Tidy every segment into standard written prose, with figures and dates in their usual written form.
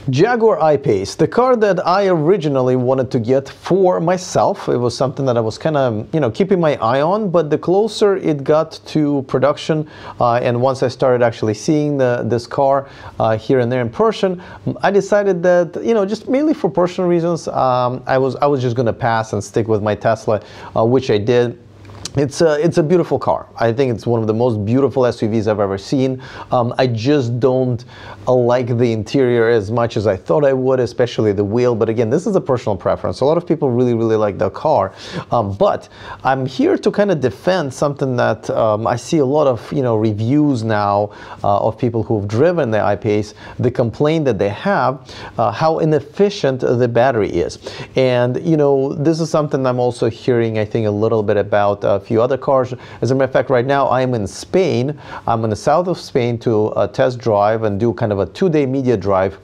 Jaguar I-Pace, the car that I originally wanted to get for myself. It was something that I was kind of, keeping my eye on, but the closer it got to production, and once I started actually seeing this car here and there in person, I decided that, just mainly for personal reasons, I was just going to pass and stick with my Tesla, which I did. It's a beautiful car. I think it's one of the most beautiful SUVs I've ever seen. I just don't like the interior as much as I thought I would, especially the wheel. But again, this is a personal preference. A lot of people really, really like the car. But I'm here to kind of defend something that I see a lot of reviews now of people who've driven the I-Pace. The complaint that they have, how inefficient the battery is. And this is something I'm also hearing, I think, a little bit about few other cars. As a matter of fact, right now I am in Spain. I'm in the south of Spain to test drive and do kind of a 2-day media drive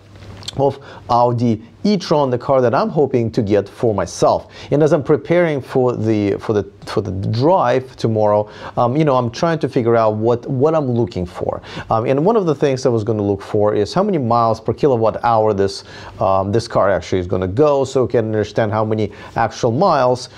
of Audi e-tron, the car that I'm hoping to get for myself. And as I'm preparing for the drive tomorrow, I'm trying to figure out what I'm looking for. And one of the things I was going to look for is how many miles per kilowatt hour this car actually is going to go, so we can understand how many actual miles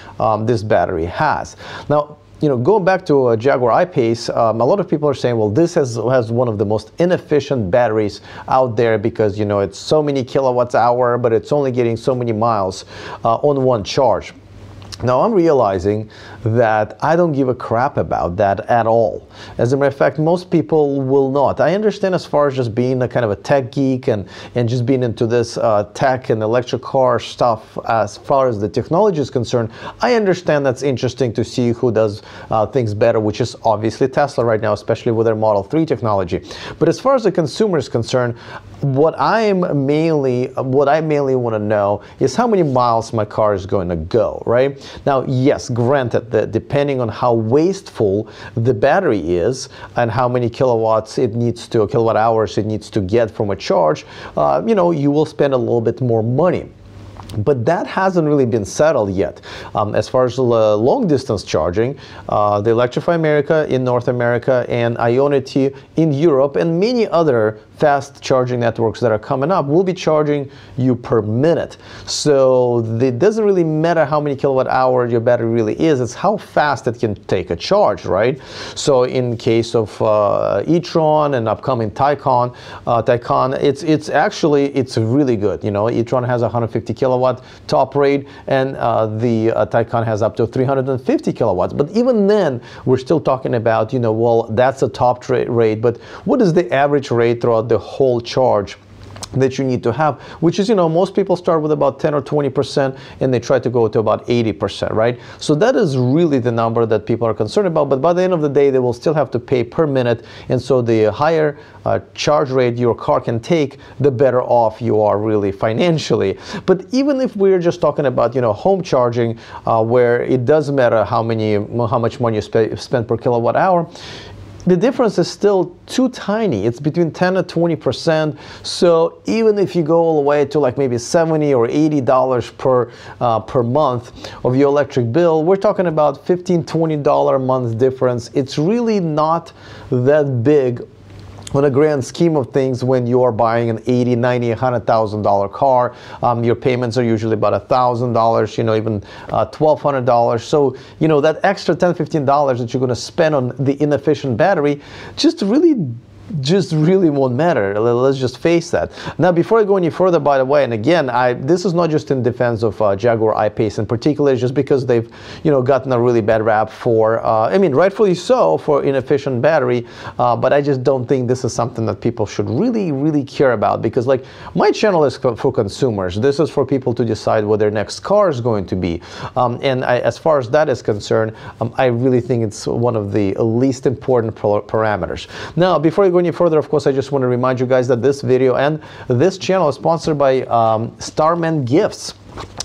this battery has. Now, going back to a Jaguar I-Pace, a lot of people are saying, well, this has one of the most inefficient batteries out there because, it's so many kilowatts hour, but it's only getting so many miles on one charge. Now, I'm realizing that I don't give a crap about that at all. As a matter of fact, most people will not. I understand as far as just being a kind of a tech geek and just being into this tech and electric car stuff, as far as the technology is concerned, I understand that's interesting to see who does things better, which is obviously Tesla right now, especially with their Model 3 technology. But as far as the consumer is concerned, what I mainly want to know is how many miles my car is going to go, right? Now, yes, granted that depending on how wasteful the battery is and how many kilowatt hours it needs to get from a charge, you will spend a little bit more money. But that hasn't really been settled yet. As far as long distance charging, the Electrify America in North America and Ionity in Europe and many other fast charging networks that are coming up will be charging you per minute. So it doesn't really matter how many kilowatt hour your battery really is, it's how fast it can take a charge, right? So in case of e-tron and upcoming Taycan, it's really good. E-tron has 150 kilowatt top rate, and the Taycan has up to 350 kilowatts. But even then, we're still talking about, well, that's a top rate, but what is the average rate throughout the whole charge that you need to have, which is, most people start with about 10 or 20% and they try to go to about 80%, right? So that is really the number that people are concerned about, but by the end of the day, they will still have to pay per minute, and so the higher charge rate your car can take, the better off you are really financially. But even if we're just talking about, home charging, where it doesn't matter how much money you spend per kilowatt hour, the difference is still too tiny. It's between 10 and 20%. So even if you go all the way to like maybe $70 or $80 per month of your electric bill, we're talking about $15, $20 a month difference. It's really not that big on a grand scheme of things when you are buying an $80,000, $90,000, $100,000 car. Your payments are usually about $1,000, even $1,200. So, that extra $10, $15 that you're going to spend on the inefficient battery just really won't matter. Let's just face that. Now, before I go any further, by the way, and again, this is not just in defense of Jaguar I-Pace in particular, it's just because they've, gotten a really bad rap for, rightfully so, for inefficient battery, but I just don't think this is something that people should really care about, because like my channel is for consumers. This is for people to decide what their next car is going to be. As far as that is concerned, I really think it's one of the least important parameters. Now, before I go any further, of course, I just want to remind you guys that this video and this channel is sponsored by Starman Gifts,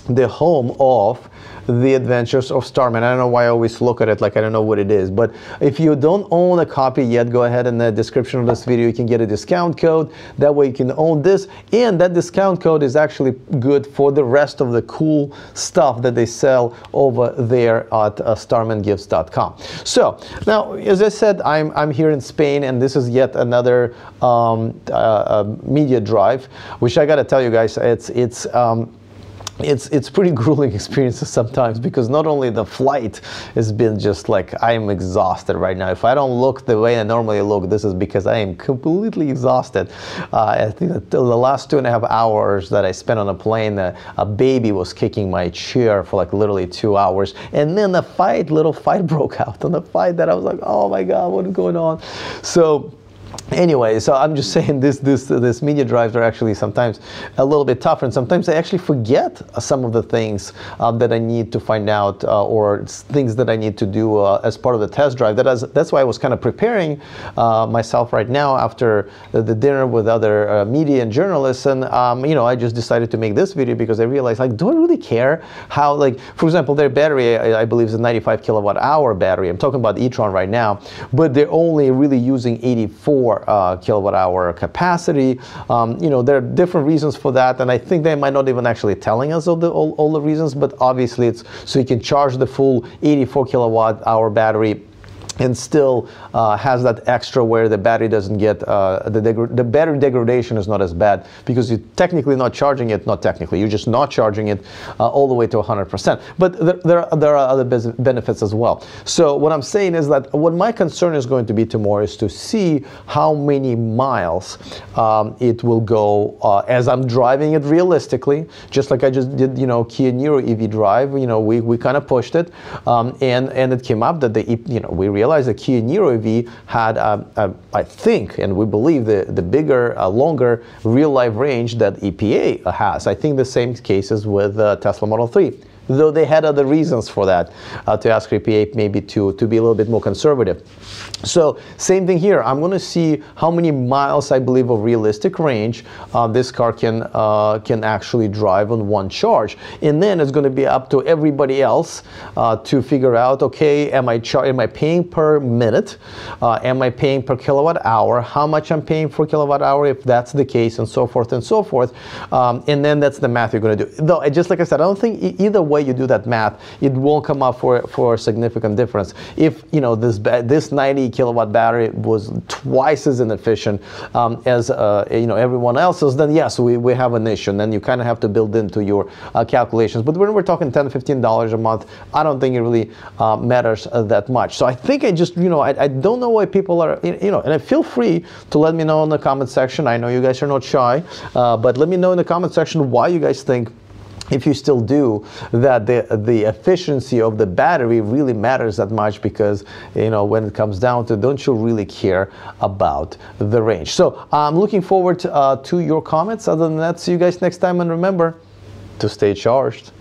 the home of The Adventures of Starman. I don't know why I always look at it like I don't know what it is, but if you don't own a copy yet, go ahead, in the description of this video you can get a discount code. That way you can own this, and that discount code is actually good for the rest of the cool stuff that they sell over there at starmangifts.com. So now, as I said, I'm here in Spain, and this is yet another media drive, which I gotta tell you guys, it's pretty grueling experiences sometimes, because not only the flight has been just like, I'm exhausted right now. If I don't look the way I normally look, this is because I am completely exhausted. I think that the last 2.5 hours that I spent on a plane, a baby was kicking my chair for like literally 2 hours, and then a little fight broke out on the flight that I was like, oh my God, what is going on? So anyway, so I'm just saying this media drives are actually sometimes a little bit tougher, and sometimes I actually forget some of the things that I need to find out, or things that I need to do as part of the test drive. That's why I was kind of preparing myself right now after the dinner with other media and journalists, and you know, I just decided to make this video because I realized, like, do I really care how, like, for example, their battery, I believe, is a 95 kilowatt hour battery. I'm talking about e-tron right now, but they're only really using 84 kilowatt hour capacity. You know, there are different reasons for that, and I think they might not even actually telling us all the reasons, but obviously it's so you can charge the full 84 kilowatt hour battery and still has that extra where the battery doesn't get, the battery degradation is not as bad, because you're technically not charging it, not technically, you're just not charging it all the way to 100%. But there are other benefits as well. So what I'm saying is that what my concern is going to be tomorrow is to see how many miles it will go as I'm driving it realistically, just like I just did, you know, Kia Niro EV drive. You know, we kind of pushed it, and it came up that we realized the Kia Niro EV had, I think, and we believe, the bigger, longer real-life range that EPA has. I think the same cases with Tesla Model 3. Though they had other reasons for that, to ask EPA maybe to be a little bit more conservative. So same thing here. I'm going to see how many miles, I believe, of realistic range this car can actually drive on one charge, and then it's going to be up to everybody else to figure out, okay, am I paying per minute? Am I paying per kilowatt hour? How much I'm paying for kilowatt hour, if that's the case, and so forth and so forth. And then that's the math you're going to do. Though, just like I said, I don't think either way you do that math, it won't come up for a significant difference. If, you know, this 90 kilowatt battery was twice as inefficient as you know, everyone else's, then yes, we have an issue, and then you kind of have to build into your calculations. But when we're talking $10–15 a month, I don't think it really matters that much. So I think I just, you know, I don't know why people are, you know, and feel free to let me know in the comment section. I know you guys are not shy, but let me know in the comment section why you guys think, if you still do, that the efficiency of the battery really matters that much, because, you know, when it comes down to, don't you really care about the range? So I'm looking forward to your comments. Other than that, see you guys next time, and remember to stay charged.